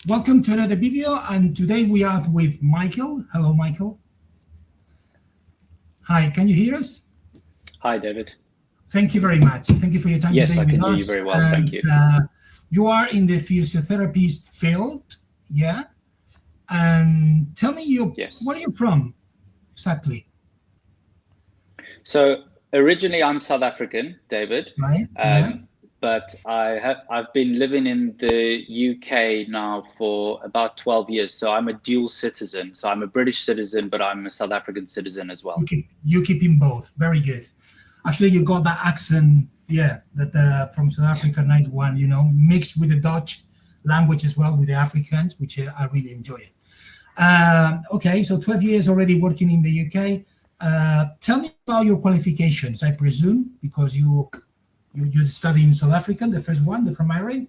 Welcome to another video, and today we are with Michael. Hello, Michael. Hi, can you hear us? Hi, David. Thank you very much. Thank you for your time Yes, today I with can hear you us. very well. And Thank you. you are in the physiotherapist field, yeah? And tell me, where are Yes. you from exactly? So originally I'm South African, David, Right? Yeah. um, but I've been living in the UK now for about 12 years. So I'm a dual citizen. So I'm a British citizen, but I'm a South African citizen as well. You keep in both. Very good. Actually, you got that accent, yeah, that from South Africa, nice one. Mixed with the Dutch language as well, with the Africans, which I really enjoy it. Okay, so 12 years already working in the UK. Tell me about your qualifications. I presume because you study in South Africa, the first one, the primary.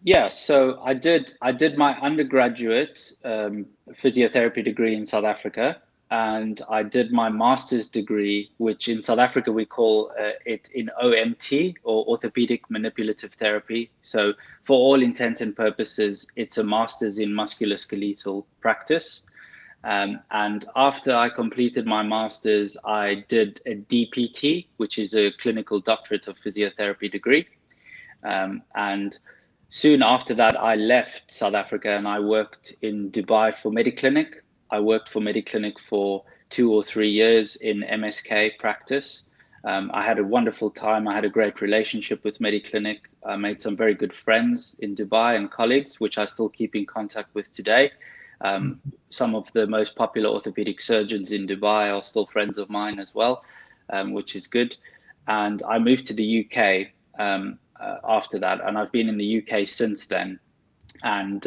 Yeah, so I did my undergraduate physiotherapy degree in South Africa, and I did my master's degree, which in South Africa we call it in OMT, or Orthopedic Manipulative Therapy. So for all intents and purposes, it's a master's in musculoskeletal practice. And after I completed my master's, I did a DPT, which is a clinical doctorate of physiotherapy degree. And soon after that, I left South Africa and I worked in Dubai for Mediclinic. I worked for Mediclinic for 2 or 3 years in MSK practice. I had a wonderful time. I had a great relationship with Mediclinic. I made some very good friends in Dubai and colleagues, which I still keep in contact with today. Some of the most popular orthopedic surgeons in Dubai are still friends of mine as well, which is good. And I moved to the UK after that, and I've been in the UK since then. And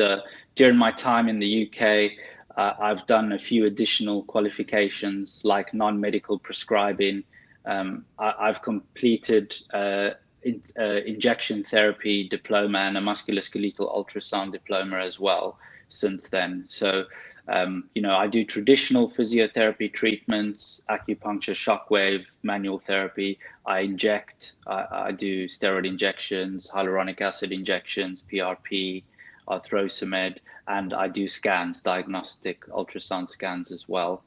during my time in the UK, I've done a few additional qualifications like non-medical prescribing. I've completed injection therapy diploma and a musculoskeletal ultrasound diploma as well since then. So, I do traditional physiotherapy treatments, acupuncture, shockwave, manual therapy. I inject, I do steroid injections, hyaluronic acid injections, PRP, arthrosamid, and I do scans, diagnostic ultrasound scans as well.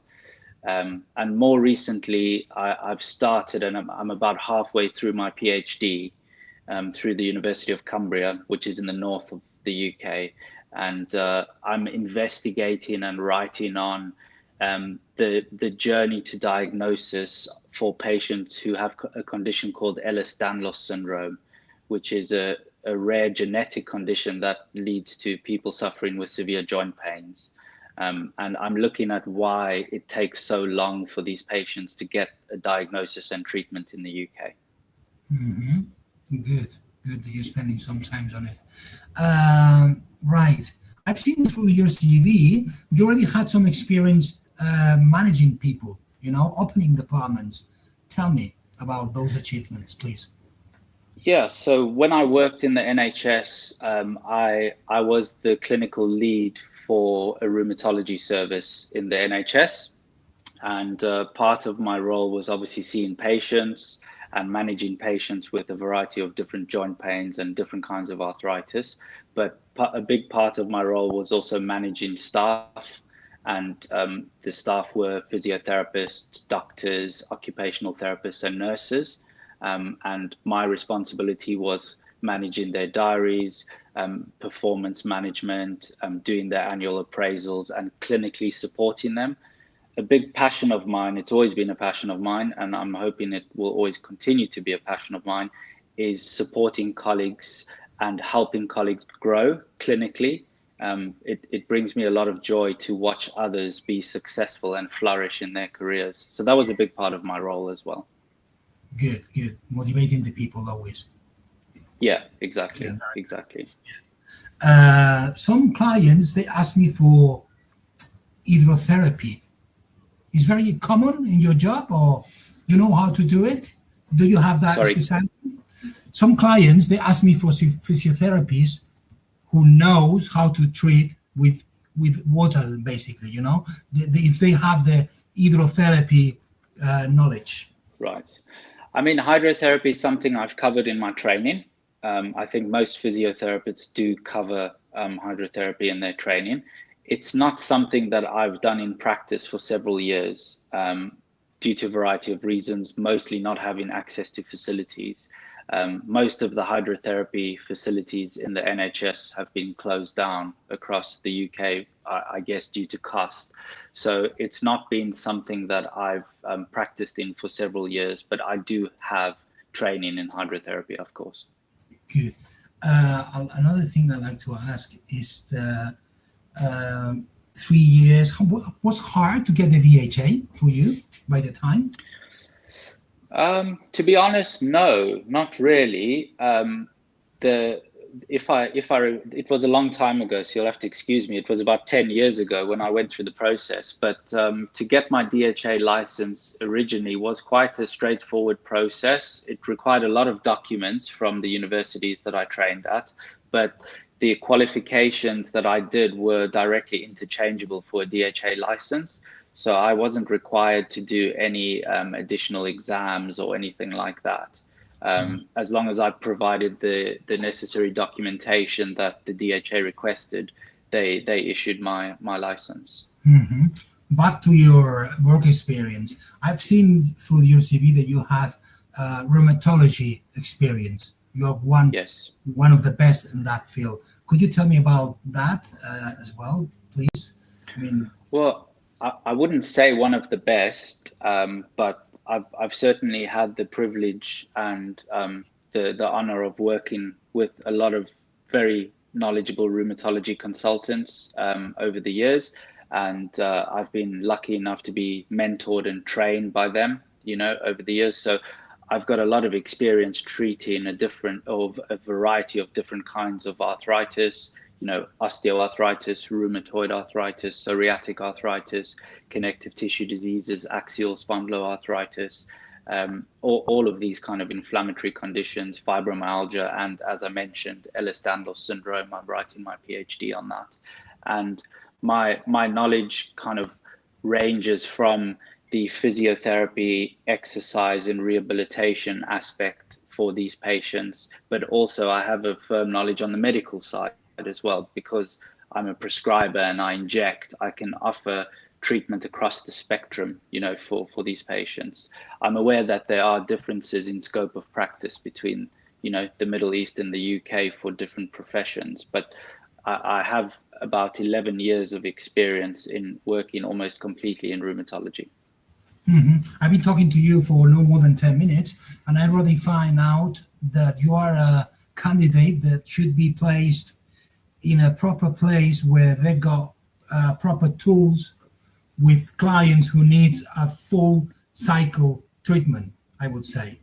And more recently, I've started, and I'm about halfway through my PhD through the University of Cumbria, which is in the north of the UK. And I'm investigating and writing on the journey to diagnosis for patients who have a condition called Ehlers-Danlos syndrome, which is a rare genetic condition that leads to people suffering with severe joint pains. And I'm looking at why it takes so long for these patients to get a diagnosis and treatment in the UK. Hmm. Good. Good that you're spending some time on it. Right. I've seen through your CV, you already had some experience managing people, opening departments. Tell me about those achievements, please. Yeah, so when I worked in the NHS, I was the clinical lead for a rheumatology service in the NHS. And part of my role was obviously seeing patients and managing patients with a variety of different joint pains and different kinds of arthritis. But a big part of my role was also managing staff. And the staff were physiotherapists, doctors, occupational therapists, and nurses. And my responsibility was managing their diaries, performance management, doing their annual appraisals, and clinically supporting them. A big passion of mine, it's always been a passion of mine, and I'm hoping it will always continue to be a passion of mine, is supporting colleagues and helping colleagues grow clinically. It brings me a lot of joy to watch others be successful and flourish in their careers. So that was a big part of my role as well. Good, good. Motivating the people always. Yeah, Yeah. exactly, exactly. Some clients, they ask me for hydrotherapy. Is very common in your job, or you know how to do it? Do you have that Sorry. specialty? Some clients, they ask me for physiotherapists who knows how to treat with water, basically. If they have the hydrotherapy knowledge. Right. I mean, hydrotherapy is something I've covered in my training. I think most physiotherapists do cover hydrotherapy in their training. It's not something that I've done in practice for several years due to a variety of reasons, mostly not having access to facilities. Most of the hydrotherapy facilities in the NHS have been closed down across the UK, I guess, due to cost. So it's not been something that I've practiced in for several years, but I do have training in hydrotherapy, of course. Good. Another thing I'd like to ask is the 3 years. Was hard to get the DHA for you by the time? To be honest, no, not really. It was a long time ago, so you'll have to excuse me. It was about 10 years ago when I went through the process. But to get my DHA license originally was quite a straightforward process. It required a lot of documents from the universities that I trained at, but the qualifications that I did were directly interchangeable for a DHA license. So I wasn't required to do any additional exams or anything like that. As long as I provided the necessary documentation that the DHA requested, they issued my license. Mm-hmm. Back to your work experience. I've seen through your CV that you have rheumatology experience. You are Yes. one of the best in that field. Could you tell me about that as well, please? I mean, Well, I wouldn't say one of the best, but I've certainly had the privilege and the honor of working with a lot of very knowledgeable rheumatology consultants over the years, and I've been lucky enough to be mentored and trained by them, over the years. So I've got a lot of experience treating a variety of different kinds of arthritis, osteoarthritis, rheumatoid arthritis, psoriatic arthritis, connective tissue diseases, axial spondyloarthritis, all of these kind of inflammatory conditions, fibromyalgia, and as I mentioned, Ehlers-Danlos syndrome. I'm writing my PhD on that. And my knowledge kind of ranges from the physiotherapy, exercise, and rehabilitation aspect for these patients, but also I have a firm knowledge on the medical side as well, because I'm a prescriber and I inject. I can offer treatment across the spectrum, for these patients. I'm aware that there are differences in scope of practice between, the Middle East and the UK for different professions, but I have about 11 years of experience in working almost completely in rheumatology. mm-hmm. I've been talking to you for no more than 10 minutes, and I already find out that you are a candidate that should be placed in a proper place where they got proper tools with clients who needs a full cycle treatment, I would say,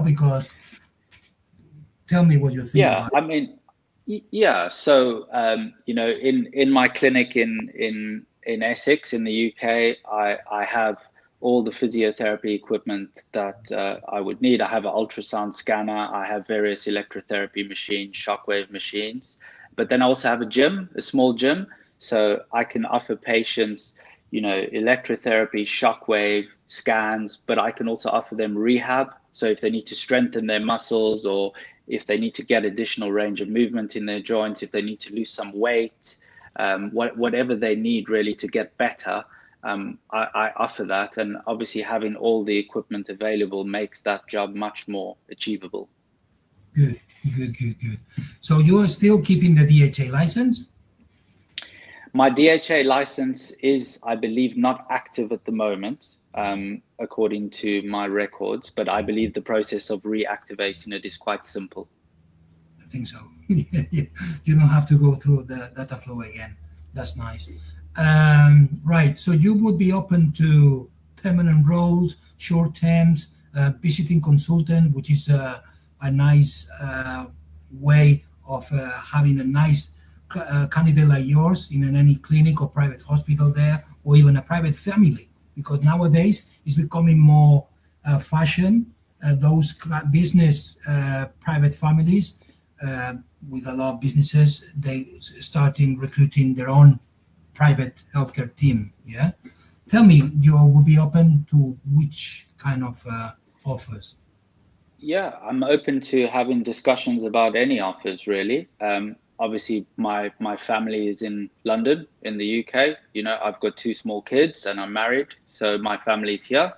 because tell me what you think Yeah, about I it. mean, yeah. So, in my clinic in Essex in the UK, I have all the physiotherapy equipment that I would need. I have an ultrasound scanner. I have various electrotherapy machines, shockwave machines, but then I also have a small gym. So I can offer patients, electrotherapy, shockwave, scans, but I can also offer them rehab. So if they need to strengthen their muscles, or if they need to get additional range of movement in their joints, if they need to lose some weight, whatever they need really to get better, I offer that. And obviously having all the equipment available makes that job much more achievable. Good, good, good, good. So you are still keeping the DHA license? My DHA license is, I believe, not active at the moment, according to my records, but I believe the process of reactivating it is quite simple. I think so. You don't have to go through the data flow again. That's nice. Right. So you would be open to permanent roles, short terms, visiting consultant, which is a nice way of having a nice candidate like yours in any clinic or private hospital there, or even a private family, because nowadays it's becoming more fashion. Those business private families with a lot of businesses, they starting recruiting their own private healthcare team. Yeah, tell me, you would be open to which kind of offers? Yeah, I'm open to having discussions about any offers, really. Obviously, my family is in London, in the UK. You know, I've got two small kids and I'm married, so my family's here.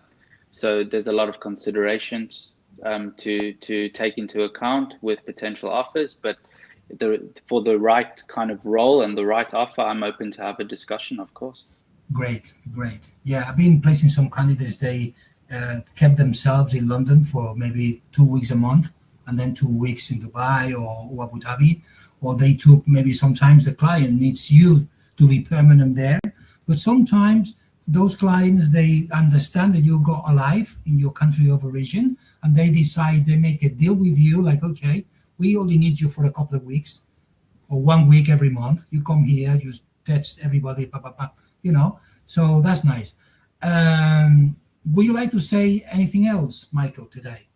So there's a lot of considerations to take into account with potential offers. But for the right kind of role and the right offer, I'm open to have a discussion, of course. Great, great. Yeah, I've been placing some candidates. They kept themselves in London for maybe 2 weeks a month, and then 2 weeks in Dubai or Abu Dhabi. Or they took maybe sometimes the client needs you to be permanent there, but sometimes those clients they understand that you go alive in your country of origin, and they decide they make a deal with you like, okay, we only need you for a couple of weeks or 1 week every month. You come here, you text everybody, pa, pa, pa, you know. So that's nice. Would you like to say anything else, Michael, today?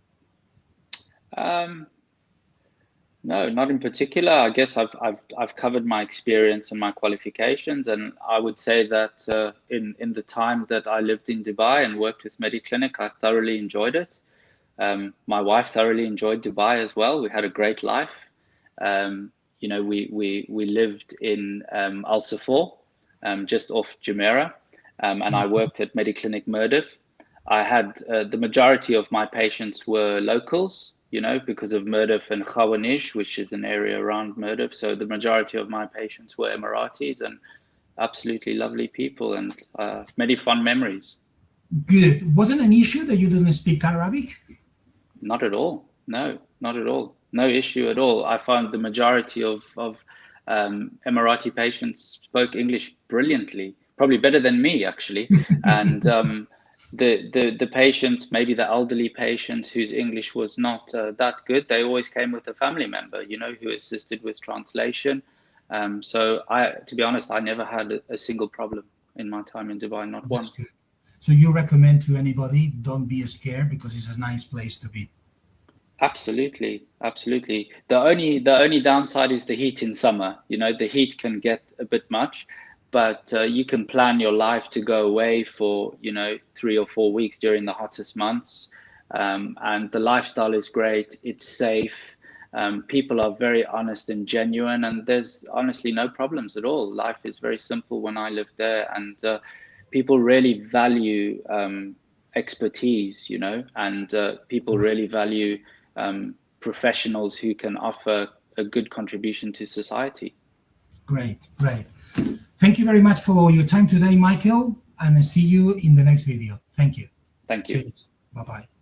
Um, No, not in particular. I guess I've covered my experience and my qualifications, and I would say that in the time that I lived in Dubai and worked with MediClinic, I thoroughly enjoyed it. My wife thoroughly enjoyed Dubai as well. We had a great life. You know, we lived in Al Safor, just off Jumeirah, and I worked at MediClinic Mirdif. I had the majority of my patients were locals, you know, because of Mirdif and Khawanish, which is an area around Mirdif. So the majority of my patients were Emiratis and absolutely lovely people and many fun memories. Good. Wasn't an issue that you didn't speak Arabic? Not at all. No, not at all. No issue at all. I found the majority of Emirati patients spoke English brilliantly, probably better than me actually. And the patients, maybe the elderly patients whose English was not that good, they always came with a family member, you know, who assisted with translation. So to be honest, I never had a single problem in my time in Dubai, not one. That's good. So you recommend to anybody, don't be scared because it's a nice place to be. Absolutely, absolutely. The only downside is the heat in summer. You know, the heat can get a bit much, but you can plan your life to go away for, you know, 3 or 4 weeks during the hottest months. And the lifestyle is great. It's safe. People are very honest and genuine, and there's honestly no problems at all. Life is very simple when I lived there, and people really value expertise, you know, and people Great, really value professionals who can offer a good contribution to society. great, great. Thank you very much for your time today, Michael, and I'll see you in the next video. Thank you. Thank you. Cheers. Bye-bye.